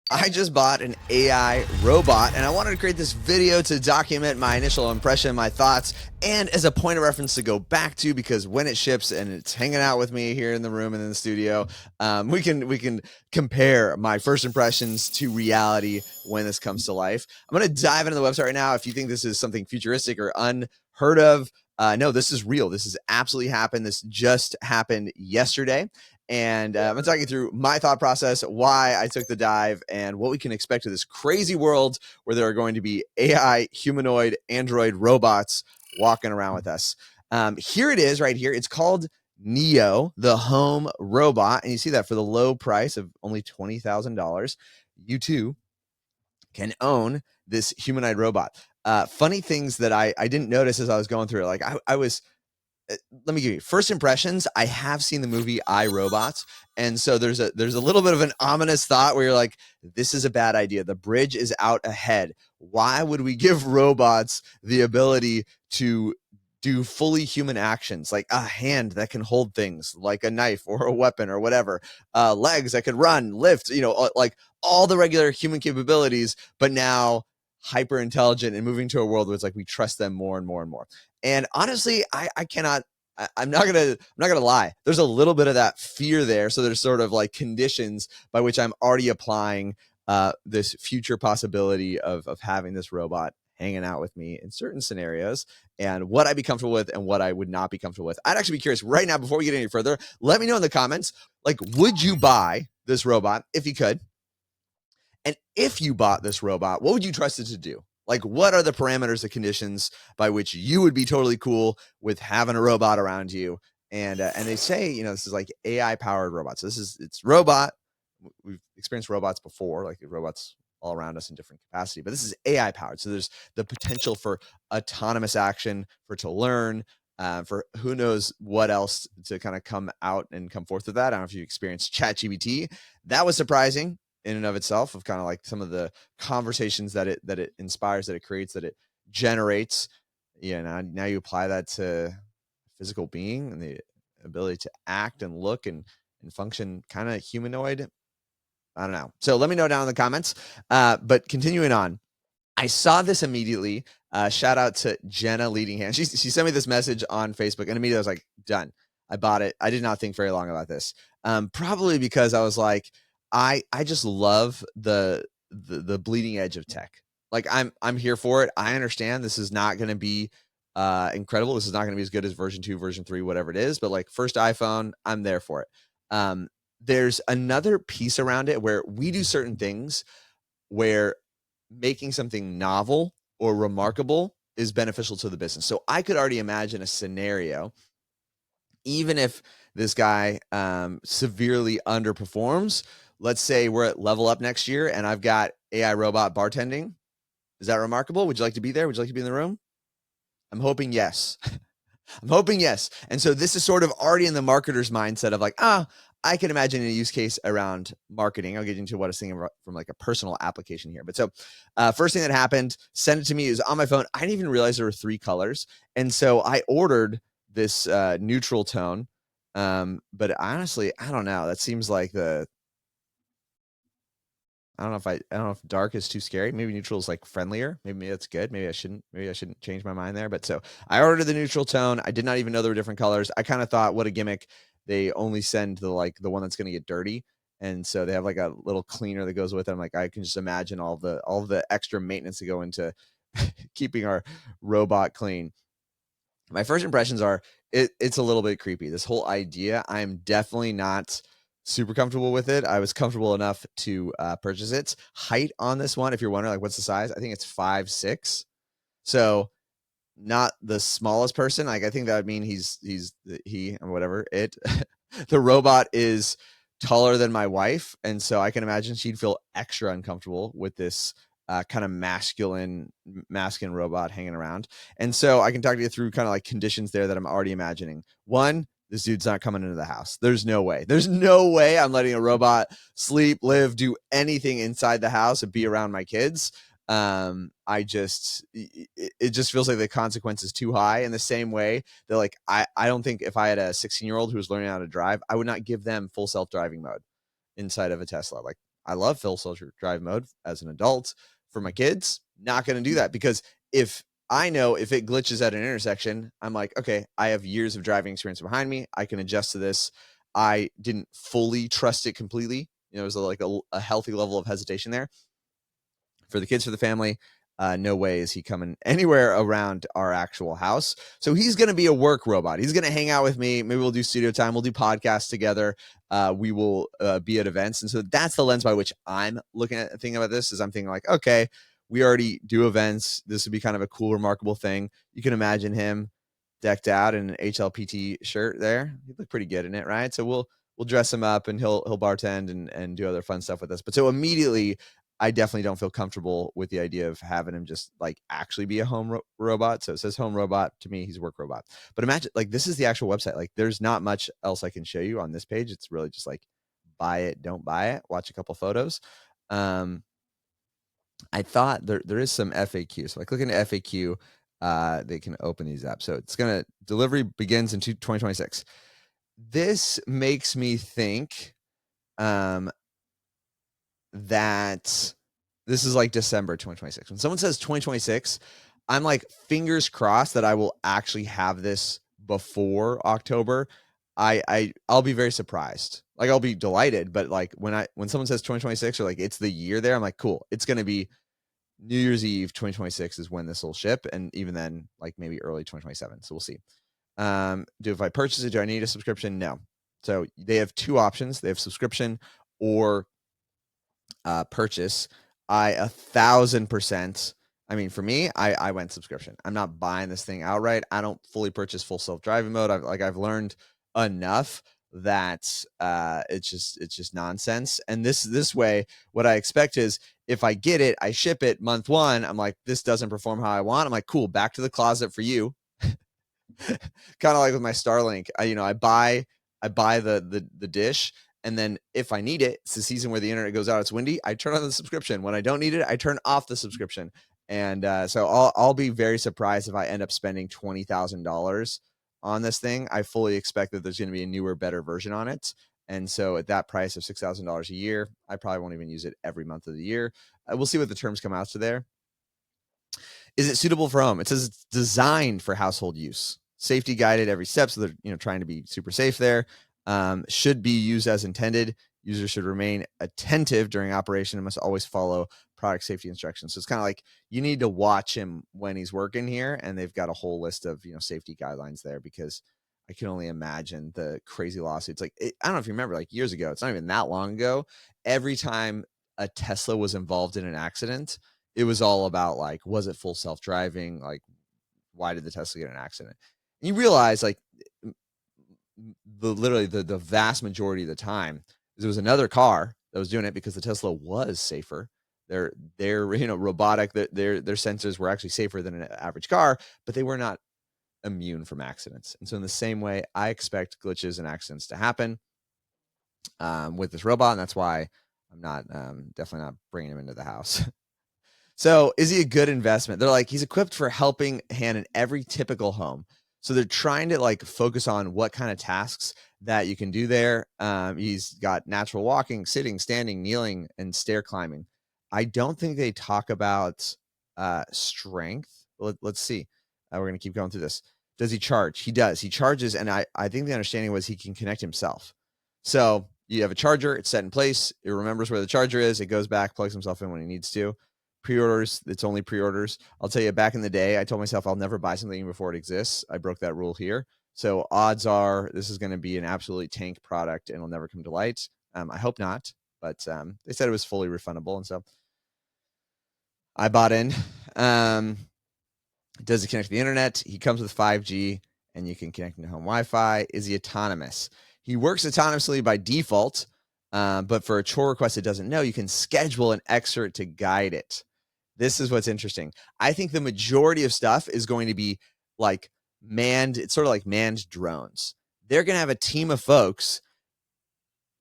I just bought an AI robot and I wanted to create this video to document my initial impression, my thoughts, and as a point of reference to go back to, because when it ships and it's hanging out with me here in the room and in the studio, we can compare my first impressions to reality when this comes to life. I'm going to dive into the website right now. If you think this is something futuristic or unheard of, no, this is real. This has absolutely happened. This just happened yesterday. And I'm going to talk you through my thought process, why I took the dive, and what we can expect of this crazy world where there are going to be AI, humanoid, android robots walking around with us. Here it is right here. It's called Neo, the home robot. And you see that for the low price of only $20,000, you too can own this humanoid robot. Funny things that I didn't notice as I was going through it. Like I was let me give you first impressions. I have seen the movie I, Robot, and so there's a little bit of an ominous thought where you're like, this is a bad idea. The bridge is out ahead. Why would we give robots the ability to do fully human actions, like a hand that can hold things like a knife or a weapon or whatever, legs that could run, lift, like all the regular human capabilities, but now hyper intelligent and moving to a world where it's like we trust them more and more and more. And honestly, I cannot. I'm not gonna lie. There's a little bit of that fear there. So there's sort of like conditions by which I'm already applying this future possibility of having this robot hanging out with me in certain scenarios, and what I'd be comfortable with and what I would not be comfortable with. I'd actually be curious right now, before we get any further, let me know in the comments, like, would you buy this robot if you could? And if you bought this robot, what would you trust it to do? Like, what are the parameters, the conditions by which you would be totally cool with having a robot around you? And they say, this is like AI powered robots. So it's robot. We've experienced robots before, like robots all around us in different capacity, but this is AI powered. So there's the potential for autonomous action, for it to learn, for who knows what else to kind of come out and come forth with that. I don't know if you experienced ChatGPT. That was surprising in and of itself, of kind of like some of the conversations that it inspires, that it creates, that it generates. Now you apply that to physical being and the ability to act and look and function kind of humanoid. I don't know. So let me know down in the comments. But continuing on, I saw this immediately. Shout out to Jenna Leading Hand. She sent me this message on Facebook, and immediately I was like, done. I bought it. I did not think very long about this. Probably because I was like, I just love the bleeding edge of tech. Like I'm here for it. I understand this is not going to be incredible. This is not going to be as good as version 2, version 3, whatever it is. But like first iPhone, I'm there for it. There's another piece around it where we do certain things where making something novel or remarkable is beneficial to the business. So I could already imagine a scenario, even if this guy severely underperforms. Let's say we're at Level Up next year and I've got AI robot bartending. Is that remarkable? Would you like to be there? Would you like to be in the room? I'm hoping yes. I'm hoping yes. And so this is sort of already in the marketer's mindset of like, I can imagine a use case around marketing. I'll get into what I was thinking from like a personal application here. But so first thing that happened, sent it to me, is on my phone. I didn't even realize there were 3 colors. And so I ordered this neutral tone. But honestly, I don't know. That seems like I don't know if dark is too scary. Maybe neutral is like friendlier. Maybe that's good. Maybe I shouldn't change my mind there. But so I ordered the neutral tone. I did not even know there were different colors. I kind of thought, what a gimmick. They only send the one that's going to get dirty. And so they have like a little cleaner that goes with it. I'm like, I can just imagine all the extra maintenance to go into keeping our robot clean. My first impressions are it's a little bit creepy. This whole idea, I'm definitely not super comfortable with it. I was comfortable enough to purchase it. Height on this one, if you're wondering, like, what's the size? I think it's 5'6". So not the smallest person. Like, I think that would mean he or whatever it. The robot is taller than my wife, and so I can imagine she'd feel extra uncomfortable with this kind of masculine robot hanging around. And so I can talk to you through kind of like conditions there that I'm already imagining. One, this dude's not coming into the house. There's no way. There's no way I'm letting a robot sleep, live, do anything inside the house and be around my kids. It just feels like the consequence is too high. In the same way that, like, I don't think if I had a 16-year-old who was learning how to drive, I would not give them full self-driving mode inside of a Tesla. Like, I love full self-drive mode as an adult. For my kids, not going to do that, because if I know if it glitches at an intersection, I'm like, okay, I have years of driving experience behind me. I can adjust to this. I didn't fully trust it completely. You know, there's like a healthy level of hesitation there. For the kids, for the family, no way is he coming anywhere around our actual house. So he's going to be a work robot. He's going to hang out with me. Maybe we'll do studio time. We'll do podcasts together. We will be at events. And so that's the lens by which I'm looking at thinking about this. Is I'm thinking like, okay, we already do events. This would be kind of a cool, remarkable thing. You can imagine him decked out in an HLPT shirt there. He'd look pretty good in it, right? So we'll dress him up and he'll bartend and do other fun stuff with us. But so immediately, I definitely don't feel comfortable with the idea of having him just like actually be a home robot. So it says home robot. To me, he's a work robot. But imagine, like, this is the actual website. Like, there's not much else I can show you on this page. It's really just like, buy it, don't buy it. Watch a couple photos. I thought there is some FAQ. So I click into FAQ. They can open these up. So it's going to, delivery begins in 2026. This makes me think that this is like December 2026. When someone says 2026, I'm like, fingers crossed that I will actually have this before October. I'll be very surprised. Like, I'll be delighted, but like when someone says 2026 or like it's the year there, I'm like, cool. It's going to be New Year's Eve 2026 is when this will ship, and even then, like maybe early 2027. So we'll see. If I purchase it, do I need a subscription? No. So they have two options. They have subscription or purchase. I 1,000%. I mean, for me, I went subscription. I'm not buying this thing outright. I don't fully purchase full self-driving mode. I've learned enough that it's just nonsense. And this way, what I expect is if I get it, I ship it month one. I'm like, this doesn't perform how I want. I'm like, cool, back to the closet for you. Kind of like with my Starlink. I buy the dish. And then if I need it, it's the season where the internet goes out, it's windy, I turn on the subscription. When I don't need it, I turn off the subscription. And so I'll be very surprised if I end up spending $20,000 on this thing. I fully expect that there's going to be a newer, better version on it. And so at that price of $6,000 a year, I probably won't even use it every month of the year. We'll see what the terms come out to there. Is it suitable for home? It says it's designed for household use. Safety guided every step. So they're trying to be super safe there. Should be used as intended. Users should remain attentive during operation and must always follow product safety instructions. So it's kind of like you need to watch him when he's working here, and they've got a whole list of safety guidelines there, because I can only imagine the crazy lawsuits. Like I don't know if you remember, like years ago, it's not even that long ago, every time a Tesla was involved in an accident, it was all about like, was it full self-driving? Like, why did the Tesla get in an accident? And you realize like the vast majority of the time there was another car that was doing it, because the Tesla was safer. They're robotic. Their sensors were actually safer than an average car, but they were not immune from accidents. And so in the same way, I expect glitches and accidents to happen with this robot, and that's why I'm not definitely not bringing him into the house. So is he a good investment? They're like, he's equipped for helping hand in every typical home. So they're trying to like focus on what kind of tasks that you can do there. He's got natural walking, sitting, standing, kneeling, and stair climbing. I don't think they talk about strength. Let's see. We're going to keep going through this. Does he charge? He does. He charges. And I think the understanding was he can connect himself. So you have a charger. It's set in place. It remembers where the charger is. It goes back, plugs himself in when he needs to. Pre-orders, it's only pre-orders. I'll tell you, back in the day, I told myself I'll never buy something before it exists. I broke that rule here. So odds are this is going to be an absolutely tank product and it'll never come to light. I hope not, but they said it was fully refundable. And so I bought in. Does it connect to the internet? He comes with 5G and you can connect into home Wi-Fi. Is he autonomous? He works autonomously by default, but for a chore request it doesn't know, you can schedule an expert to guide it. This is what's interesting. I think the majority of stuff is going to be like manned. It's sort of like manned drones. They're going to have a team of folks,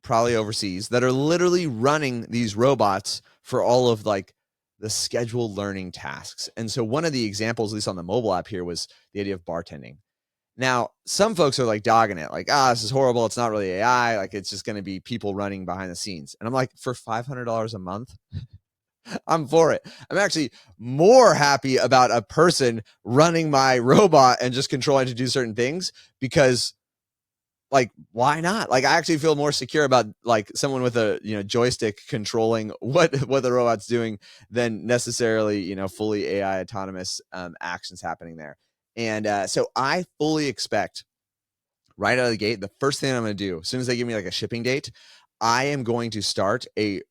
probably overseas, that are literally running these robots for all of like the scheduled learning tasks. And so one of the examples, at least on the mobile app here, was the idea of bartending. Now, some folks are like dogging it, like, this is horrible. It's not really AI. Like, it's just going to be people running behind the scenes. And I'm like, for $500 a month, I'm for it. I'm actually more happy about a person running my robot and just controlling to do certain things, because like, why not? Like, I actually feel more secure about like someone with a, joystick controlling what the robot's doing than necessarily, fully AI autonomous actions happening there. And so I fully expect right out of the gate, the first thing I'm going to do, as soon as they give me like a shipping date, I am going to start a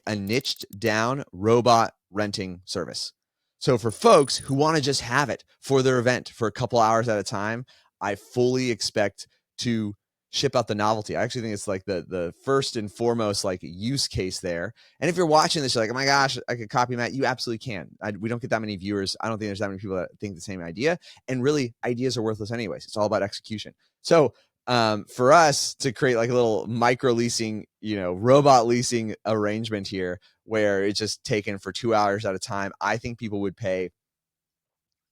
niched down robot renting service. So for folks who want to just have it for their event for a couple hours at a time, I fully expect to ship out the novelty. I actually think it's like the first and foremost like use case there. And if you're watching this, you're like, oh my gosh, I could copy Matt. You absolutely can. We don't get that many viewers. I don't think there's that many people that think the same idea. And really, ideas are worthless anyways. It's all about execution. So for us to create like a little micro leasing, robot leasing arrangement here where it's just taken for 2 hours at a time, I think people would pay.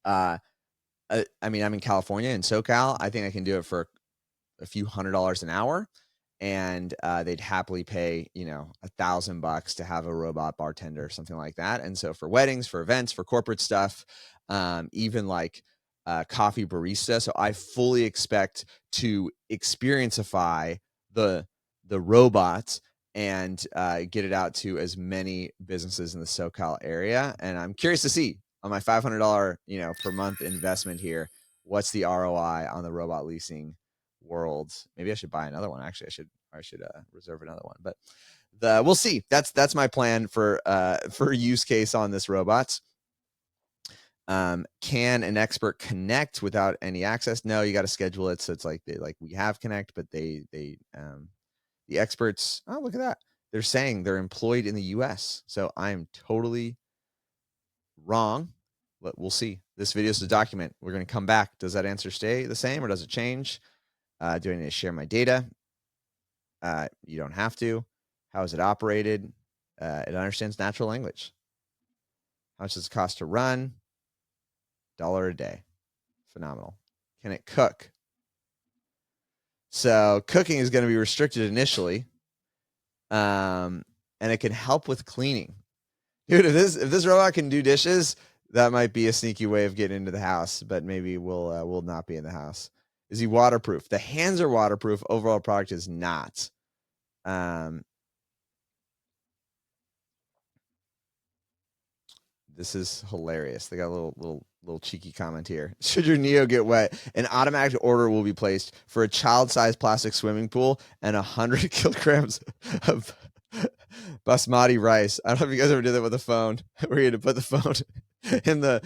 I mean, I'm in California in SoCal. I think I can do it for a few $100s an hour, and they'd happily pay, $1,000 to have a robot bartender or something like that. And so for weddings, for events, for corporate stuff, even like coffee barista. So I fully expect to experienceify the robot and get it out to as many businesses in the SoCal area. And I'm curious to see on my $500, per month investment here, what's the ROI on the robot leasing world. Maybe I should buy another one. Actually, I should reserve another one. But we'll see. That's my plan for use case on this robot. Can an expert connect without any access? No, you got to schedule it. So it's like we have Connect, but the experts. Oh, look at that. They're saying they're employed in the U.S. So I'm totally wrong. But we'll see. This video is a document. We're going to come back. Does that answer stay the same or does it change? Do I need to share my data? You don't have to. How is it operated? It understands natural language. How much does it cost to run? $1 a day. Phenomenal. Can it cook? So cooking is going to be restricted initially. And it can help with cleaning. Dude, if this robot can do dishes, that might be a sneaky way of getting into the house, but maybe we'll not be in the house. Is he waterproof? The hands are waterproof. Overall product is not. This is hilarious. They got a little cheeky comment here. Should your Neo get wet, an automatic order will be placed for a child-sized plastic swimming pool and 100 kilograms of basmati rice. I don't know if you guys ever did that with a phone, where you had to put the phone in the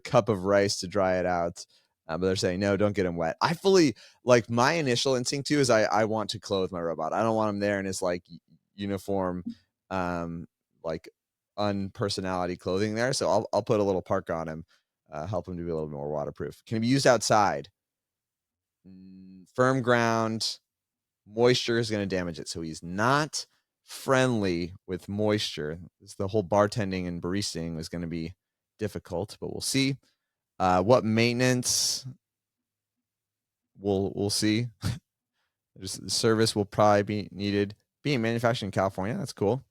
cup of rice to dry it out. But they're saying, no, don't get him wet. I fully, like, my initial instinct too is I want to clothe my robot. I don't want him there in his like uniform, like unpersonality clothing there. So I'll put a little parka on him, help him to be a little more waterproof. Can it be used outside? Firm ground, moisture is going to damage it. So he's not friendly with moisture. The whole bartending and baristaing is going to be difficult, but we'll see. What maintenance? We'll see. Just service will probably be needed. Being manufactured in California, that's cool.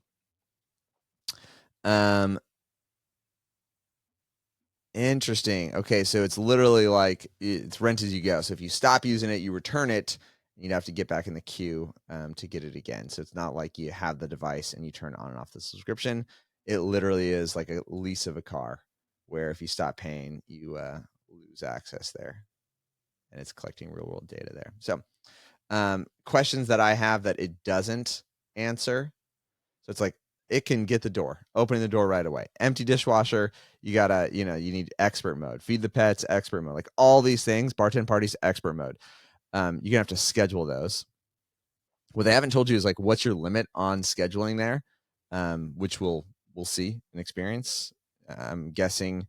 Interesting. Okay, so it's literally like it's rent as you go. So if you stop using it, you return it. You'd have to get back in the queue to get it again. So it's not like you have the device and you turn on and off the subscription. It literally is like a lease of a car, where if you stop paying, you lose access there, and it's collecting real world data there. So questions that I have that it doesn't answer. So it's like, it can get the door, opening the door right away. Empty dishwasher, you gotta, you need expert mode. Feed the pets, expert mode. Like all these things, bartend parties, expert mode. You're gonna have to schedule those. What they haven't told you is like, what's your limit on scheduling there, which we'll see in experience. I'm guessing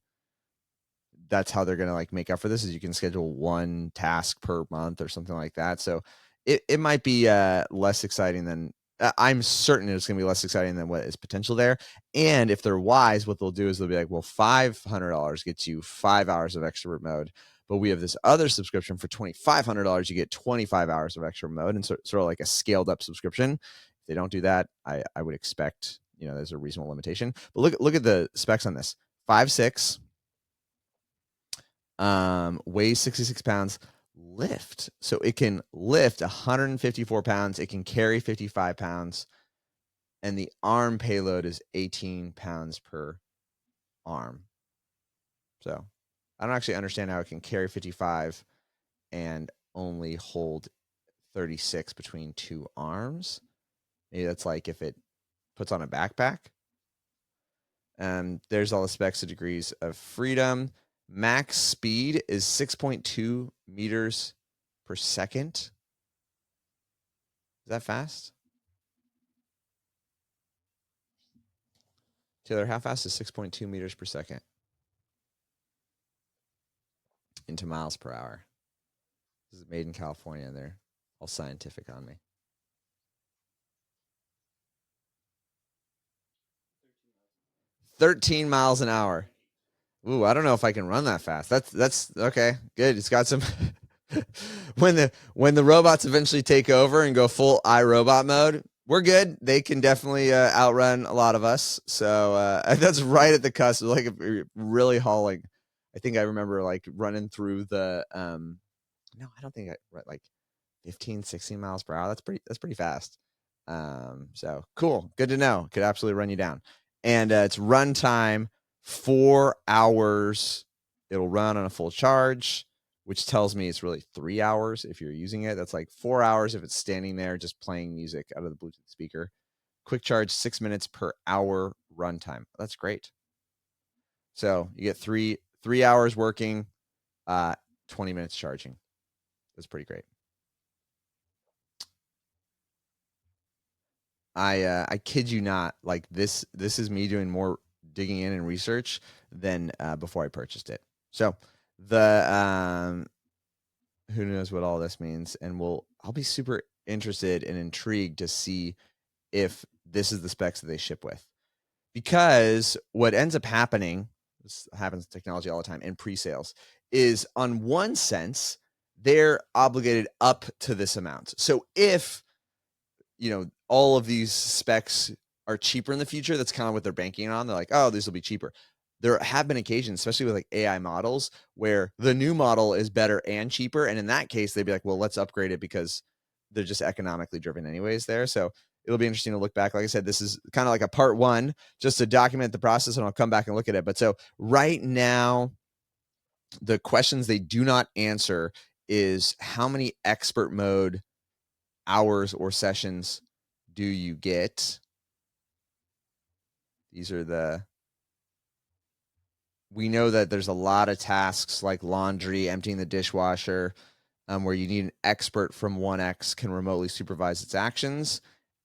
that's how they're gonna like make up for this, is you can schedule one task per month or something like that. So it might be less exciting than. I'm certain it's going to be less exciting than what is potential there. And if they're wise, what they'll do is they'll be like, well, $500 gets you 5 hours of expert mode, But we have this other subscription for $2,500. You get 25 hours of extra mode, and sort of like a scaled up subscription. If they don't do that, I would expect, there's a reasonable limitation. But look at the specs on this. 5'6", weighs 66 pounds, lift. So it can lift 154 pounds. It can carry 55 pounds. And the arm payload is 18 pounds per arm. So I don't actually understand how it can carry 55 and only hold 36 between two arms. Maybe that's like if it puts on a backpack. There's all the specs of degrees of freedom. Max speed is 6.2 meters per second. Is that fast? Taylor, how fast is 6.2 meters per second into miles per hour? This is made in California, and they're all scientific on me. 13 miles an hour. Ooh, I don't know if I can run that fast. That's okay. Good. It's got some. when the robots eventually take over and go full iRobot mode, we're good. They can definitely outrun a lot of us. So that's right at the cusp. Like really hauling. I think I remember like running through the. No, I don't think I like 15, 16 miles per hour. That's pretty fast. So cool. Good to know. Could absolutely run you down. And it's runtime 4 hours. It'll run on a full charge, which tells me it's really 3 hours if you're using it. That's like 4 hours if it's standing there just playing music out of the Bluetooth speaker. Quick charge, 6 minutes per hour runtime. That's great. So you get three hours working, 20 minutes charging. That's pretty great. I kid you not, like this is me doing more digging in and research than before I purchased it. So the who knows what all this means, and I'll be super interested and intrigued to see if this is the specs that they ship with. Because what ends up happening, this happens in technology all the time, in pre-sales, is on one sense, they're obligated up to this amount. So if all of these specs are cheaper in the future, that's kind of what they're banking on. They're like, oh, these will be cheaper. There have been occasions, especially with like AI models, where the new model is better and cheaper. And in that case, they'd be like, well, let's upgrade it because they're just economically driven anyways there. So it'll be interesting to look back. Like I said, this is kind of like a part one, just to document the process, and I'll come back and look at it. But so right now, the questions they do not answer is how many expert mode hours or sessions do you get? These are we know that there's a lot of tasks like laundry, emptying the dishwasher, where you need an expert from 1X can remotely supervise its actions,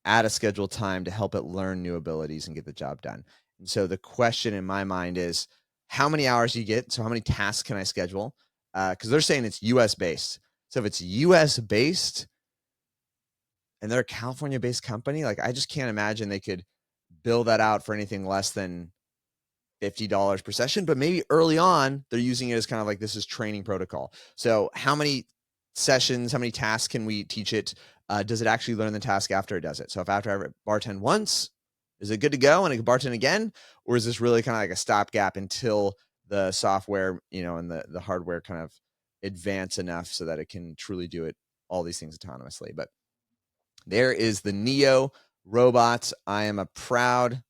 add a scheduled time to help it learn new abilities and get the job done. And so the question in my mind is, how many hours do you get? So how many tasks can I schedule? Because they're saying it's US based. So if it's US based, and they're a California-based company, like I just can't imagine they could bill that out for anything less than $50 per session. But maybe early on, they're using it as kind of like this is training protocol. So how many sessions, how many tasks can we teach it? Does it actually learn the task after it does it? So if after I bartend once, is it good to go and it can bartend again? Or is this really kind of like a stopgap until the software, and the hardware kind of advance enough so that it can truly do it, all these things autonomously? But there is the Neo robot. I am a proud,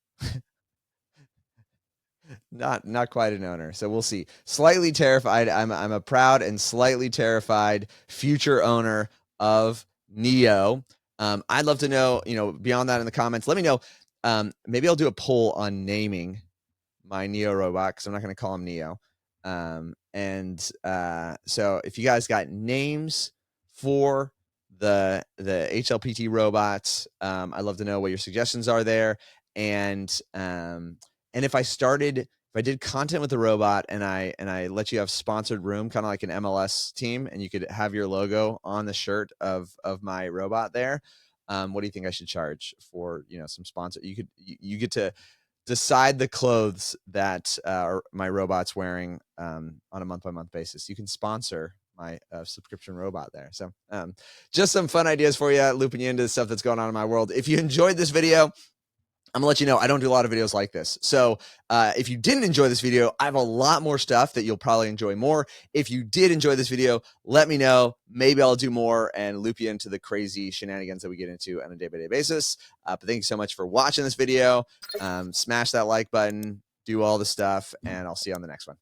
not quite an owner. So we'll see. Slightly terrified. I'm a proud and slightly terrified future owner of Neo. I'd love to know, beyond that in the comments, let me know. Maybe I'll do a poll on naming my Neo robot, because I'm not going to call him Neo. So if you guys got names for the HLPT robots, I'd love to know what your suggestions are there. And if I did content with the robot and I let you have sponsored room, kind of like an MLS team, and you could have your logo on the shirt of my robot there, what do you think I should charge for, some sponsor? You get to decide the clothes that my robot's wearing on a month-by-month basis. You can sponsor my subscription robot there. So just some fun ideas for you, looping you into the stuff that's going on in my world. If you enjoyed this video, I'm gonna let you know I don't do a lot of videos like this. So if you didn't enjoy this video, I have a lot more stuff that you'll probably enjoy more. If you did enjoy this video, let me know. Maybe I'll do more and loop you into the crazy shenanigans that we get into on a day-by-day basis. But thank you so much for watching this video. Smash that like button, do all the stuff, and I'll see you on the next one.